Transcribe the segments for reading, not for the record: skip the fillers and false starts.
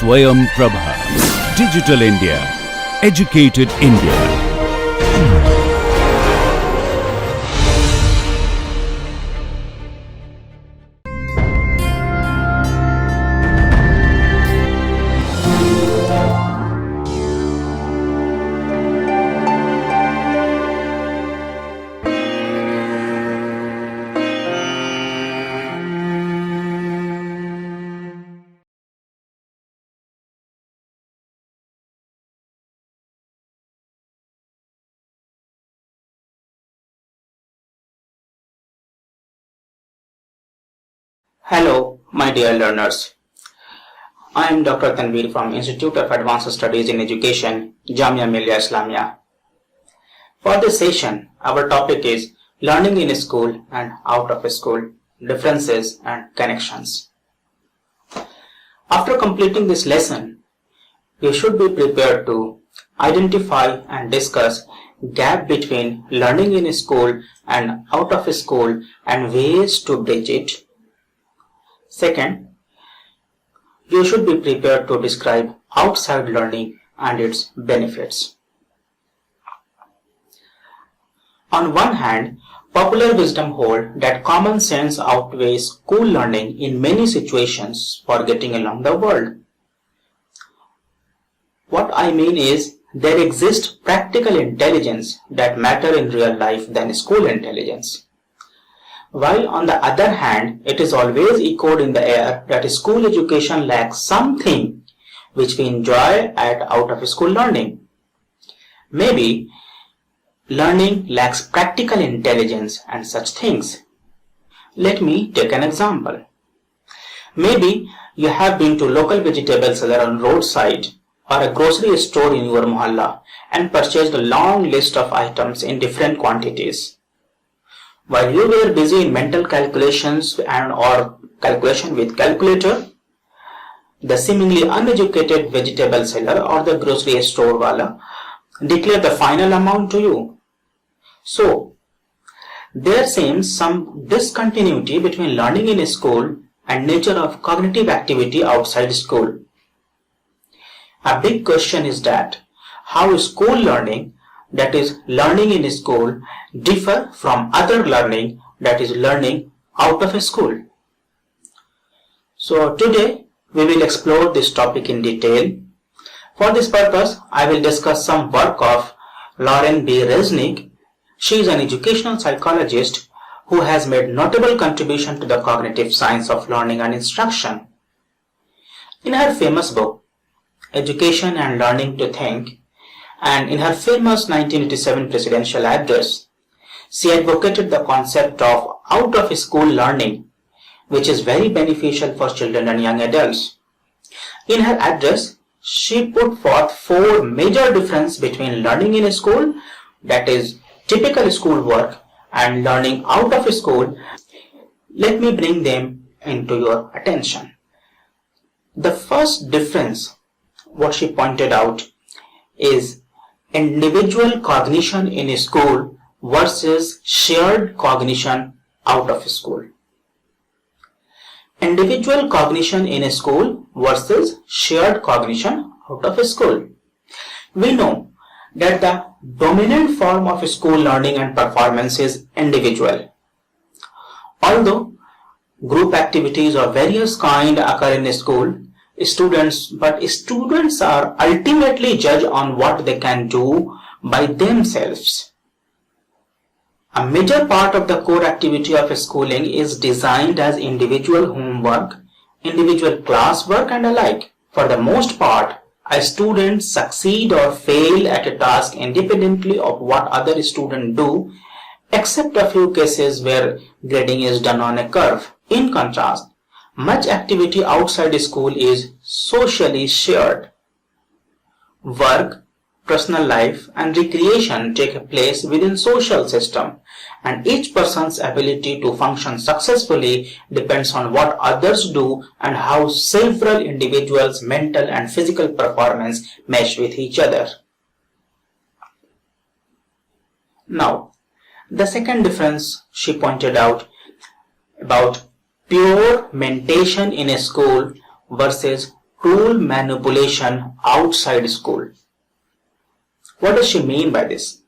Swayam Prabha. Digital India. Educated India. Hello, my dear learners. I am Dr. Tanveer from Institute of Advanced Studies in Education, Jamia Millia Islamia. For this session, our topic is learning in school and out of school, differences and connections. After completing this lesson, you should be prepared to identify and discuss gap between learning in school and out of school and ways to bridge it. Second, you should be prepared to describe outside learning and its benefits. On one hand, popular wisdom holds that common sense outweighs school learning in many situations for getting along the world. What I mean is, there exists practical intelligence that matter in real life than school intelligence. While on the other hand, it is always echoed in the air that school education lacks something which we enjoy at out of school learning. Maybe learning lacks practical intelligence and such things. Let me take an example. Maybe you have been to local vegetable seller on roadside or a grocery store in your mohalla and purchased a long list of items in different quantities. While you were busy in mental calculations or calculation with calculator, the seemingly uneducated vegetable seller or the grocery store wala declared the final amount to you. So, there seems some discontinuity between learning in school and nature of cognitive activity outside school. A big question is that how school learning, that is learning in school, differ from other learning, that is learning out of school. So today we will explore this topic in detail. For this purpose, I will discuss some work of Lauren B. Resnick. She is an educational psychologist who has made notable contribution to the cognitive science of learning and instruction. In her famous book, Education and Learning to Think, and in her famous 1987 presidential address, she advocated the concept of out-of-school learning, which is very beneficial for children and young adults. In her address, she put forth 4 major differences between learning in school, that is typical school work, and learning out of school. Let me bring them into your attention. The first difference, what she pointed out, is individual cognition in school versus shared cognition out of school. Individual cognition in school versus shared cognition out of school. We know that the dominant form of school learning and performance is individual. Although group activities of various kind occur in school, students are ultimately judged on what they can do by themselves. A major part of the core activity of schooling is designed as individual homework, individual classwork and alike. For the most part, a student succeed or fail at a task independently of what other students do, except a few cases where grading is done on a curve. In contrast, much activity outside school is socially shared. Work, personal life and recreation take place within social system, and each person's ability to function successfully depends on what others do and how several individuals' mental and physical performance mesh with each other. Now, the second difference she pointed out about pure mentation in a school versus tool manipulation outside school. What does she mean by this?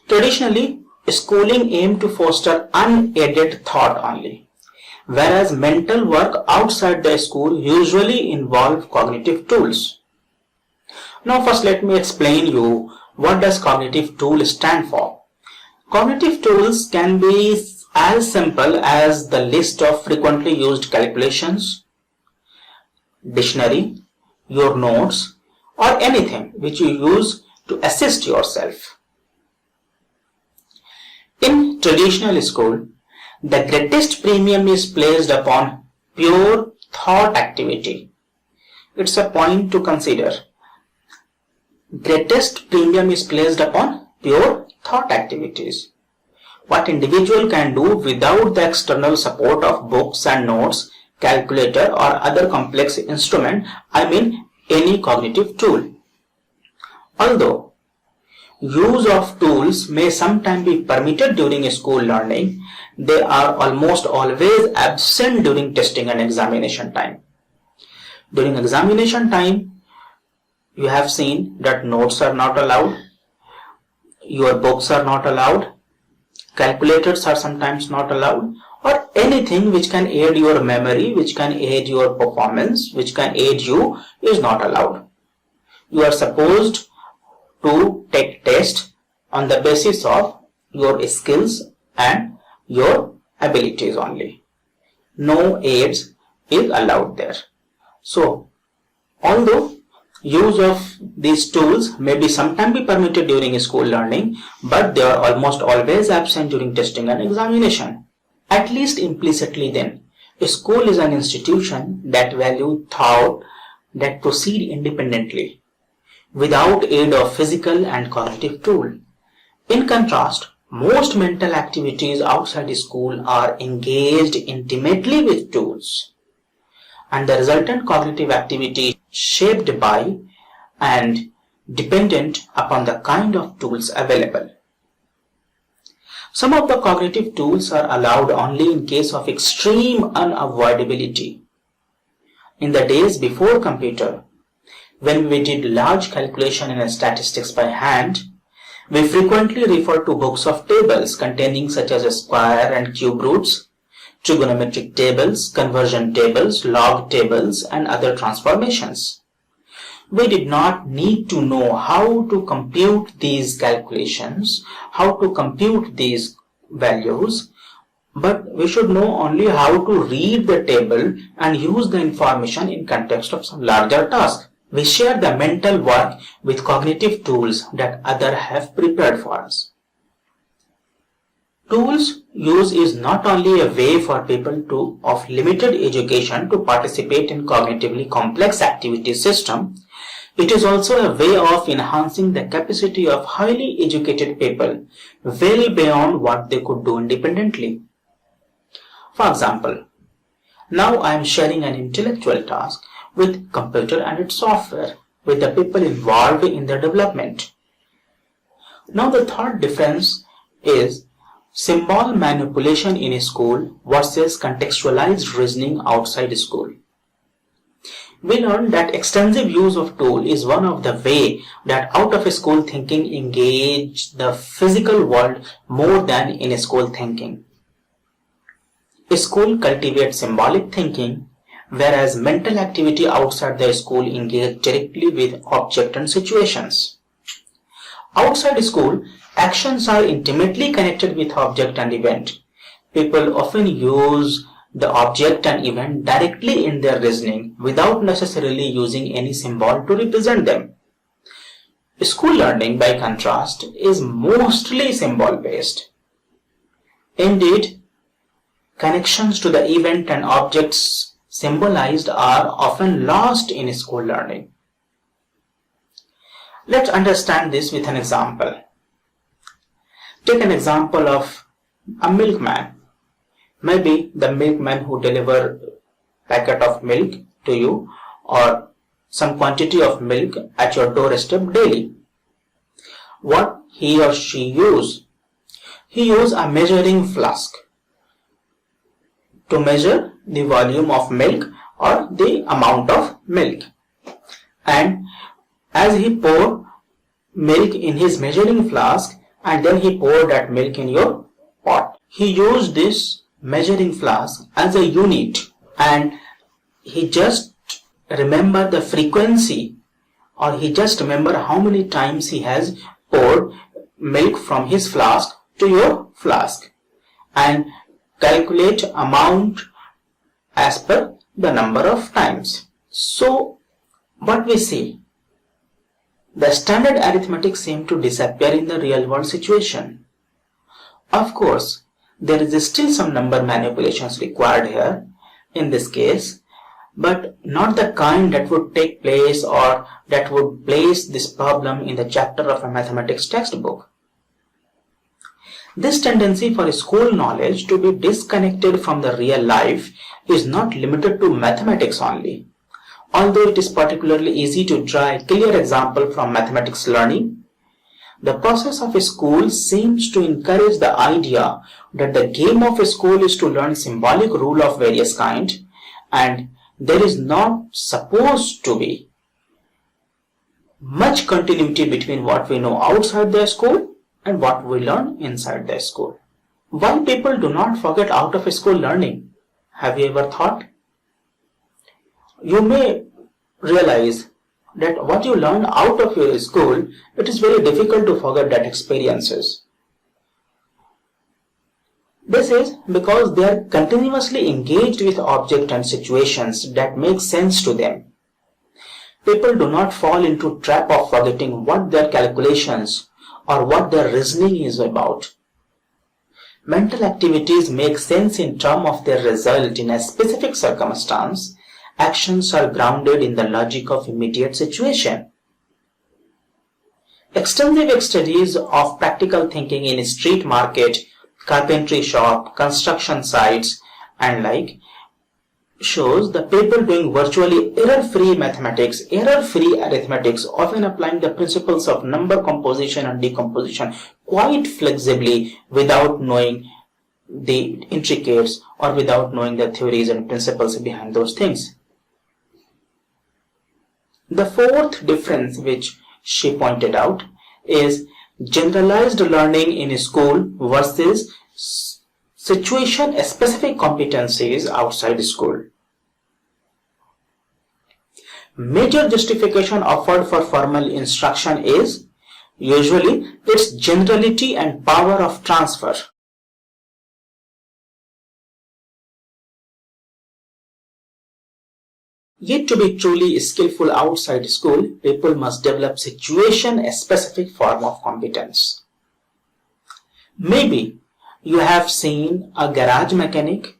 Traditionally, schooling aimed to foster unaided thought only, whereas mental work outside the school usually involve cognitive tools. Now first let me explain you what does cognitive tool stand for. Cognitive tools can be as simple as the list of frequently used calculations, dictionary, your notes, or anything which you use to assist yourself. In traditional school, the greatest premium is placed upon pure thought activity. It's a point to consider. Greatest premium is placed upon pure thought activities. What individual can do without the external support of books and notes, calculator or other complex instrument, I mean any cognitive tool. Although use of tools may sometimes be permitted during school learning, they are almost always absent during testing and examination time. During examination time, you have seen that notes are not allowed, your books are not allowed, calculators are sometimes not allowed, or anything which can aid your memory, which can aid your performance, which can aid you is not allowed. You are supposed to take test on the basis of your skills and your abilities only. No aids is allowed there. So, although use of these tools may be sometimes be permitted during school learning, but they are almost always absent during testing and examination. At least implicitly then, a school is an institution that value thought that proceed independently, without aid of physical and cognitive tool. In contrast, most mental activities outside school are engaged intimately with tools, and the resultant cognitive activity shaped by and dependent upon the kind of tools available. Some of the cognitive tools are allowed only in case of extreme unavoidability. In the days before computer, when we did large calculation in statistics by hand, we frequently refer to books of tables containing such as square and cube roots, trigonometric tables, conversion tables, log tables, and other transformations. We did not need to know how to compute these calculations, how to compute these values, but we should know only how to read the table and use the information in context of some larger task. We share the mental work with cognitive tools that others have prepared for us. Tools use is not only a way for people of limited education to participate in cognitively complex activity system, it is also a way of enhancing the capacity of highly educated people well beyond what they could do independently. For example, now I am sharing an intellectual task with computer and its software with the people involved in their development. Now the third difference is symbol manipulation in a school versus contextualized reasoning outside school. We learned that extensive use of tool is one of the way that out of school thinking engage the physical world more than in school thinking. School cultivates symbolic thinking, whereas mental activity outside the school engage directly with object and situations. Outside school, actions are intimately connected with object and event. People often use the object and event directly in their reasoning without necessarily using any symbol to represent them. School learning, by contrast, is mostly symbol-based. Indeed, connections to the event and objects symbolized are often lost in school learning. Let's understand this with an example. Take an example of a milkman. Maybe the milkman who delivers a packet of milk to you or some quantity of milk at your doorstep daily. What he or she use? He use a measuring flask to measure the volume of milk or the amount of milk. And as he poured milk in his measuring flask and then he poured that milk in your pot, he used this measuring flask as a unit and he just remembered the frequency, or he just remembered how many times he has poured milk from his flask to your flask and calculate amount as per the number of times. So what we see, the standard arithmetic seems to disappear in the real world situation. Of course, there is still some number manipulations required here in this case, but not the kind that would take place or that would place this problem in the chapter of a mathematics textbook. This tendency for school knowledge to be disconnected from the real life is not limited to mathematics only. Although it is particularly easy to draw a clear example from mathematics learning, the process of a school seems to encourage the idea that the game of a school is to learn symbolic rule of various kind, and there is not supposed to be much continuity between what we know outside the school and what we learn inside the school. Why people do not forget out of school learning? Have you ever thought? You may realize that what you learn out of your school, it is very difficult to forget that experiences. This is because they are continuously engaged with objects and situations that make sense to them. People do not fall into trap of forgetting what their calculations or what their reasoning is about. Mental activities make sense in terms of their result in a specific circumstance. Actions are grounded in the logic of immediate situation. Extensive studies of practical thinking in street market, carpentry shop, construction sites and like shows the people doing virtually error-free mathematics, error-free arithmetics, often applying the principles of number composition and decomposition quite flexibly without knowing the intricacies or without knowing the theories and principles behind those things. The fourth difference which she pointed out is generalized learning in school versus situation-specific competencies outside school. Major justification offered for formal instruction is usually its generality and power of transfer. Yet to be truly skillful outside school, people must develop situation-specific form of competence. Maybe you have seen a garage mechanic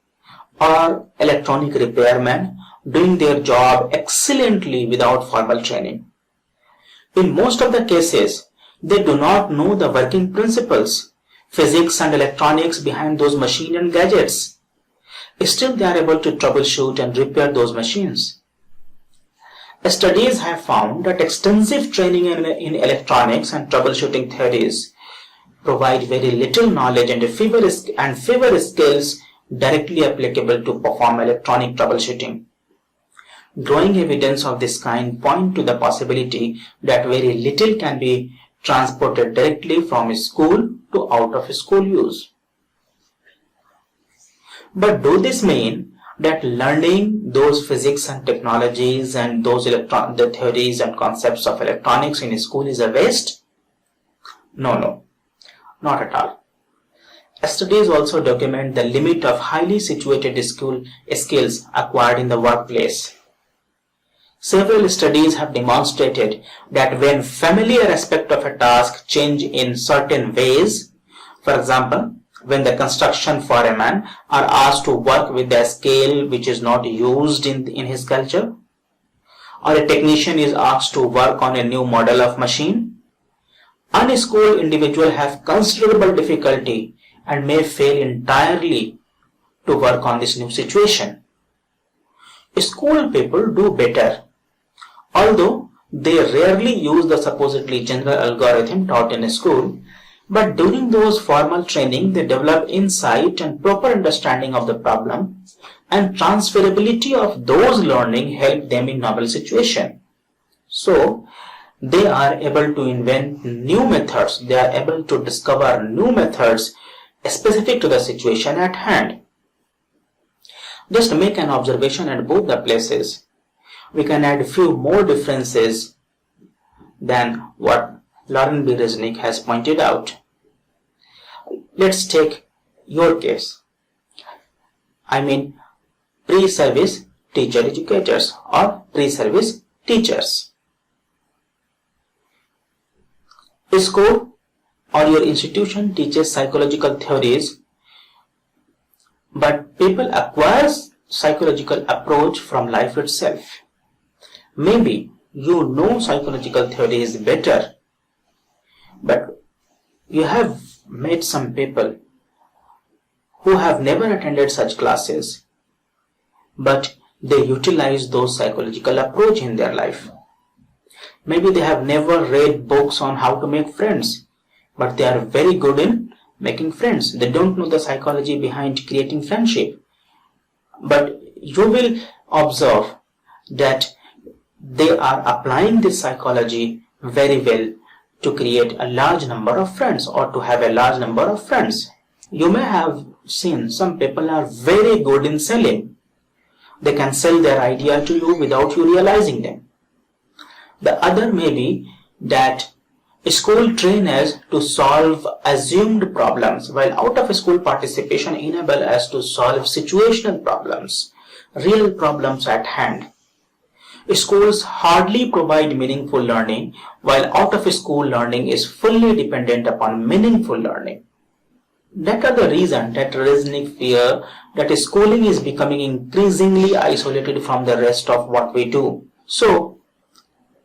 or electronic repairman doing their job excellently without formal training. In most of the cases, they do not know the working principles, physics and electronics behind those machines and gadgets. Still, they are able to troubleshoot and repair those machines. Studies have found that extensive training in electronics and troubleshooting theories provide very little knowledge and fewer skills directly applicable to perform electronic troubleshooting. Growing evidence of this kind point to the possibility that very little can be transported directly from school to out of school use. But do this mean that learning those physics and technologies and those the theories and concepts of electronics in school is a waste? No, not at all. Studies also document the limit of highly situated skills acquired in the workplace. Several studies have demonstrated that when familiar aspects of a task change in certain ways, for example, when the construction foreman are asked to work with a scale which is not used in his culture, or a technician is asked to work on a new model of machine, unschooled individuals have considerable difficulty and may fail entirely to work on this new situation. School people do better, although they rarely use the supposedly general algorithm taught in school. But during those formal training, they develop insight and proper understanding of the problem, and transferability of those learning help them in novel situation. So they are able to invent new methods, they are able to discover new methods specific to the situation at hand. Just make an observation at both the places. We can add few more differences than what Lauren B. Resnick has pointed out. Let's take your case. I mean pre-service teacher educators or pre-service teachers. A school or your institution teaches psychological theories, but people acquire psychological approach from life itself. Maybe you know psychological theories better, but you have met some people who have never attended such classes, but they utilize those psychological approach in their life. Maybe they have never read books on how to make friends, but they are very good in making friends. They don't know the psychology behind creating friendship. But you will observe that they are applying this psychology very well to create a large number of friends or to have a large number of friends. You may have seen some people are very good in selling. They can sell their idea to you without you realizing them. The other may be that school train us to solve assumed problems, while out of school participation enable us to solve situational problems, real problems at hand. Schools hardly provide meaningful learning, while out of school learning is fully dependent upon meaningful learning. That are the reason that Resnick fear that schooling is becoming increasingly isolated from the rest of what we do. So,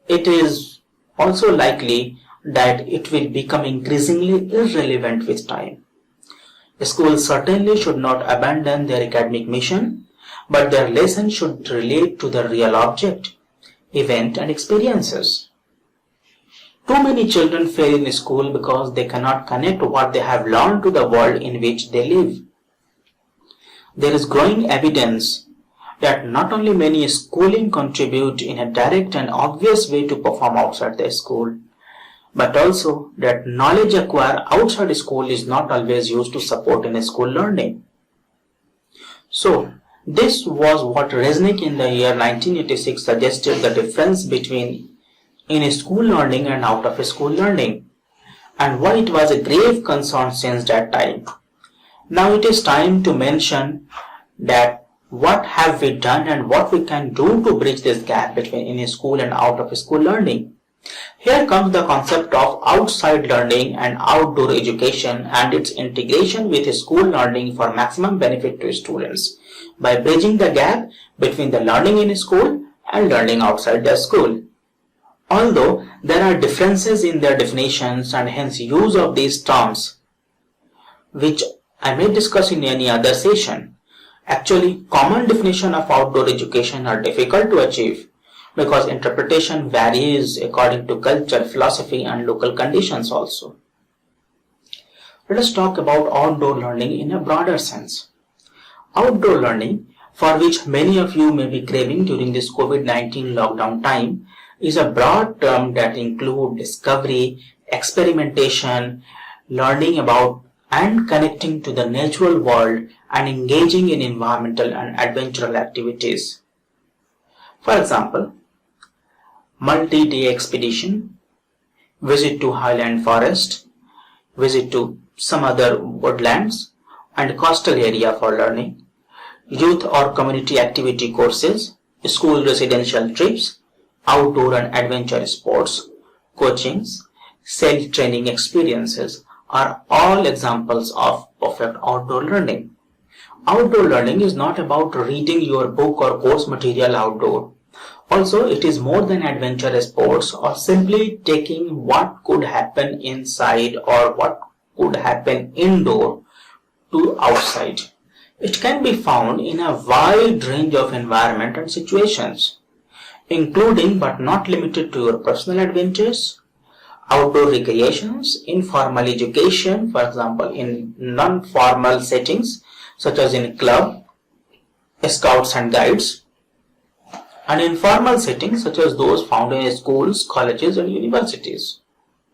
it is also likely that it will become increasingly irrelevant with time. Schools certainly should not abandon their academic mission, but their lessons should relate to the real object, event and experiences. Too many children fail in school because they cannot connect what they have learned to the world in which they live. There is growing evidence that not only many schooling contribute in a direct and obvious way to perform outside the school, but also that knowledge acquired outside school is not always used to support in school learning. So, this was what Resnick in the year 1986 suggested the difference between in-school learning and out-of-school learning, and why it was a grave concern since that time. Now it is time to mention that what have we done and what we can do to bridge this gap between in-school and out-of-school learning. Here comes the concept of outside learning and outdoor education and its integration with school learning for maximum benefit to students by bridging the gap between the learning in school and learning outside the school. Although there are differences in their definitions and hence use of these terms, which I may discuss in any other session, actually common definition of outdoor education are difficult to achieve because interpretation varies according to culture, philosophy and local conditions also. Let us talk about outdoor learning in a broader sense. Outdoor learning, for which many of you may be craving during this COVID-19 lockdown time, is a broad term that includes discovery, experimentation, learning about and connecting to the natural world and engaging in environmental and adventural activities. For example, multi-day expedition, visit to highland forest, visit to some other woodlands and coastal area for learning, youth or community activity courses, school residential trips, outdoor and adventure sports, coachings, self-training experiences are all examples of perfect outdoor learning. Outdoor learning is not about reading your book or course material outdoor. Also, it is more than adventure sports or simply taking what could happen inside or what could happen indoor to outside. It can be found in a wide range of environment and situations, including but not limited to your personal adventures, outdoor recreations, informal education, for example in non-formal settings such as in club, scouts and guides, and informal settings such as those found in schools, colleges, and universities.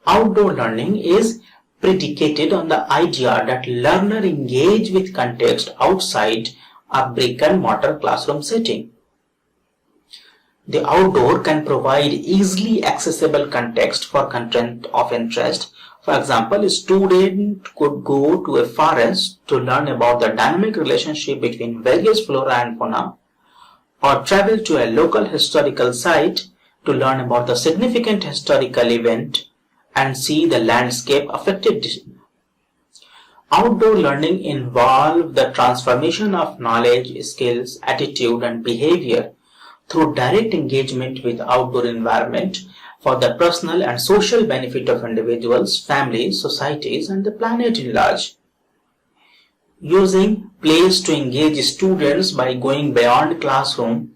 Outdoor learning is predicated on the idea that learner engage with context outside a brick and mortar classroom setting. The outdoor can provide easily accessible context for content of interest. For example, a student could go to a forest to learn about the dynamic relationship between various flora and fauna, or travel to a local historical site to learn about the significant historical event and see the landscape affected. Outdoor learning involves the transformation of knowledge, skills, attitude, and behavior through direct engagement with outdoor environment for the personal and social benefit of individuals, families, societies, and the planet in large. Using plays to engage students by going beyond classroom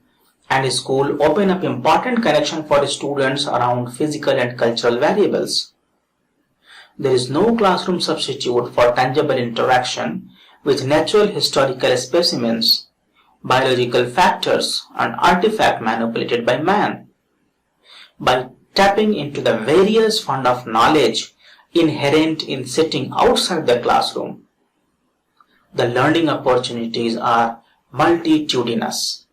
and school open up important connection for students around physical and cultural variables. There is no classroom substitute for tangible interaction with natural historical specimens, biological factors, and artifacts manipulated by man. By tapping into the various fund of knowledge inherent in sitting outside the classroom, the learning opportunities are multitudinous.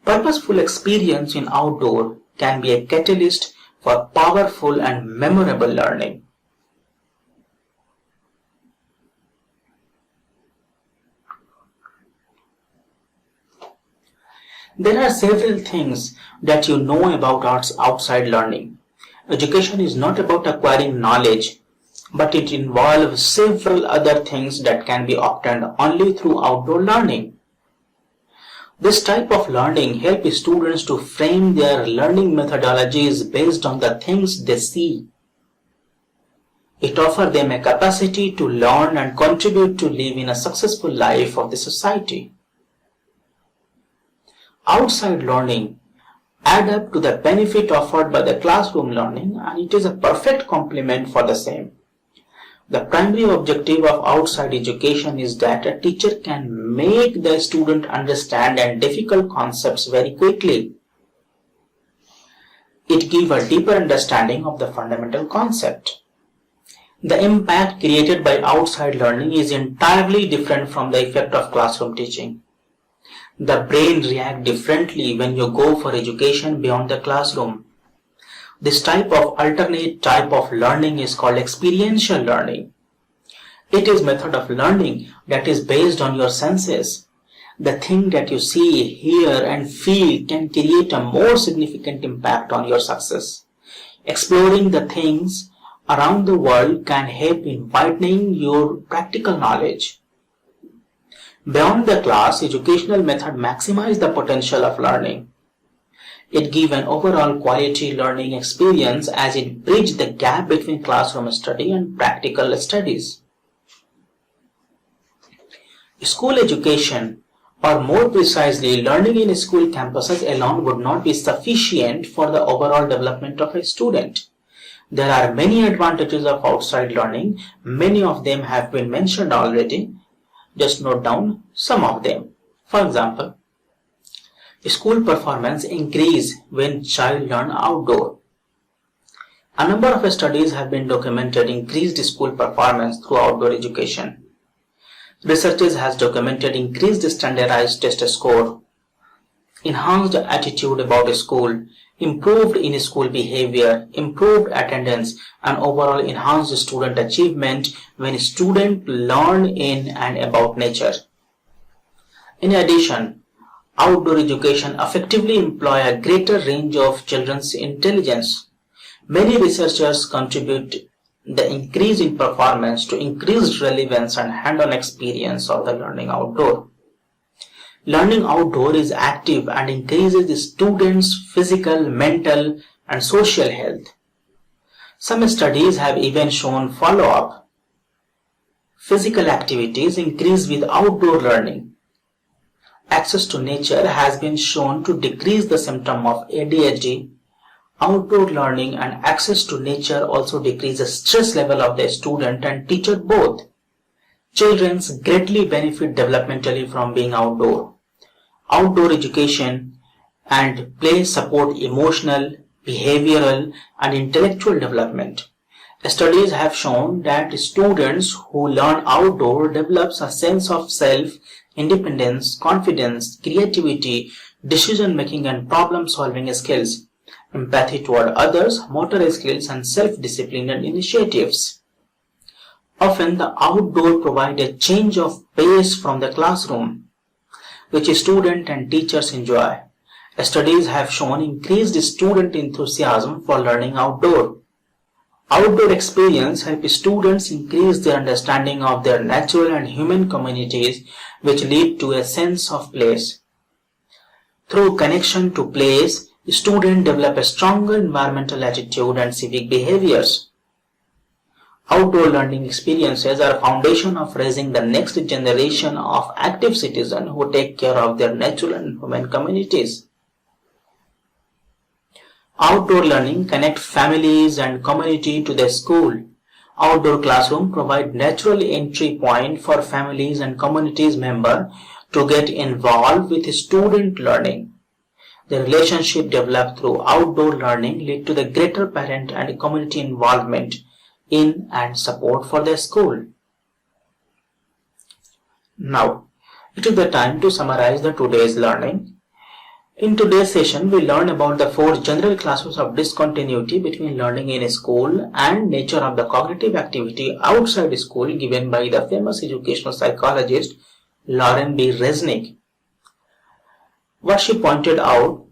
Purposeful experience in outdoor can be a catalyst for powerful and memorable learning. There are several things that you know about outside learning. Education is not about acquiring knowledge, but it involves several other things that can be obtained only through outdoor learning. This type of learning helps students to frame their learning methodologies based on the things they see. It offers them a capacity to learn and contribute to live in a successful life of the society. Outside learning adds up to the benefit offered by the classroom learning, and it is a perfect complement for the same. The primary objective of outside education is that a teacher can make the student understand and difficult concepts very quickly. It gives a deeper understanding of the fundamental concept. The impact created by outside learning is entirely different from the effect of classroom teaching. The brain reacts differently when you go for education beyond the classroom. This alternate type of learning is called experiential learning. It is a method of learning that is based on your senses. The thing that you see, hear, and feel can create a more significant impact on your success. Exploring the things around the world can help in widening your practical knowledge. Beyond the class, educational method maximize the potential of learning. It gives an overall quality learning experience as it bridges the gap between classroom study and practical studies. School education, or more precisely, learning in school campuses alone would not be sufficient for the overall development of a student. There are many advantages of outside learning. Many of them have been mentioned already. Just note down some of them. For example, school performance increase when child learn outdoor. A number of studies have been documented increased school performance through outdoor education. Researchers has documented increased standardized test score, enhanced attitude about school, improved in-school behavior, improved attendance, and overall enhanced student achievement when students learn in and about nature. In addition, outdoor education effectively employ a greater range of children's intelligence. Many researchers contribute the increase in performance to increased relevance and hand-on experience of the learning outdoor. Learning outdoor is active and increases the students' physical, mental, and social health. Some studies have even shown follow-up. Physical activities increase with outdoor learning. Access to nature has been shown to decrease the symptom of ADHD. Outdoor learning and access to nature also decrease the stress level of the student and teacher both. Children greatly benefit developmentally from being outdoor. Outdoor education and play support emotional, behavioral, and intellectual development. Studies have shown that students who learn outdoor develops a sense of self, independence, confidence, creativity, decision making and problem solving skills, empathy toward others, motor skills and self-discipline and initiatives. Often the outdoor provide a change of pace from the classroom, which students and teachers enjoy. Studies have shown increased student enthusiasm for learning outdoor. Outdoor experience helps students increase their understanding of their natural and human communities, which lead to a sense of place. Through connection to place, students develop a stronger environmental attitude and civic behaviors. Outdoor learning experiences are a foundation of raising the next generation of active citizens who take care of their natural and human communities. Outdoor learning connects families and community to the school. Outdoor classroom provide natural entry point for families and communities members to get involved with student learning. The relationship developed through outdoor learning lead to the greater parent and community involvement in and support for the school. Now, it is the time to summarize the today's learning. In today's session, we learn about the 4 general classes of discontinuity between learning in school and nature of the cognitive activity outside school given by the famous educational psychologist Lauren B. Resnick. What she pointed out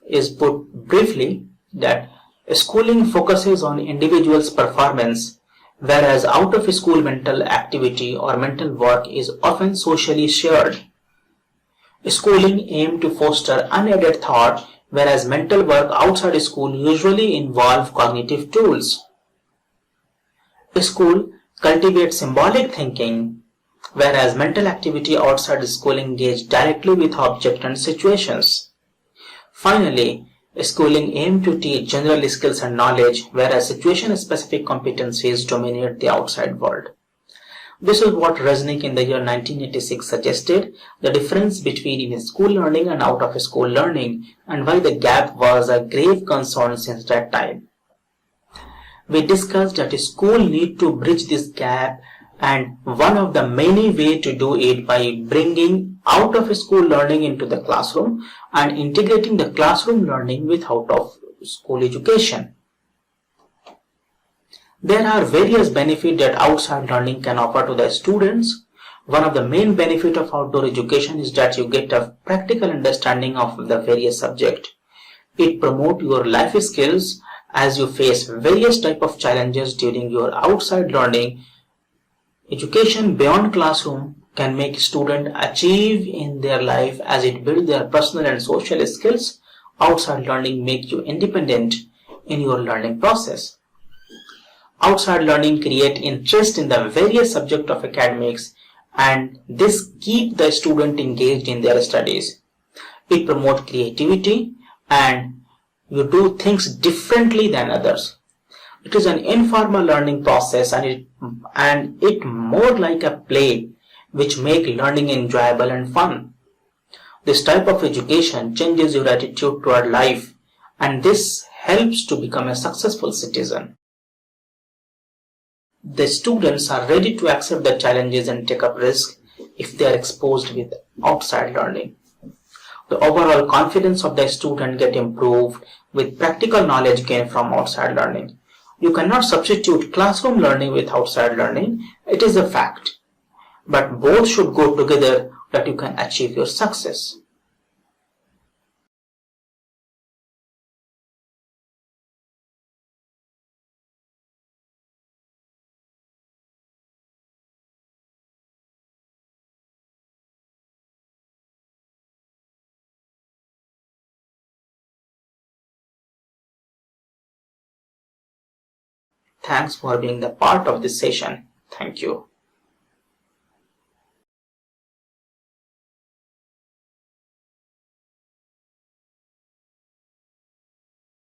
is, put briefly, that schooling focuses on individuals' performance, whereas out-of-school mental activity or mental work is often socially shared. Schooling aims to foster unaided thought, whereas mental work outside school usually involve cognitive tools. School cultivates symbolic thinking, whereas mental activity outside school engage directly with objects and situations. Finally, schooling aims to teach general skills and knowledge, whereas situation-specific competencies dominate the outside world. This is what Resnick in the year 1986 suggested, the difference between school learning and out-of-school learning, and why the gap was a grave concern since that time. We discussed that school need to bridge this gap, and one of the many ways to do it by bringing out-of-school learning into the classroom and integrating the classroom learning with out-of-school education. There are various benefits that outside learning can offer to the students. One of the main benefits of outdoor education is that you get a practical understanding of the various subjects. It promotes your life skills as you face various types of challenges during your outside learning. Education beyond classroom can make students achieve in their life as it builds their personal and social skills. Outside learning makes you independent in your learning process. Outside learning creates interest in the various subjects of academics, and this keeps the student engaged in their studies. It promotes creativity and you do things differently than others. It is an informal learning process and it more like a play which make learning enjoyable and fun. This type of education changes your attitude toward life, and this helps to become a successful citizen. The students are ready to accept the challenges and take up risks if they are exposed with outside learning. The overall confidence of the student gets improved with practical knowledge gained from outside learning. You cannot substitute classroom learning with outside learning, it is a fact. But both should go together that you can achieve your success. Thanks for being the part of this session. Thank you.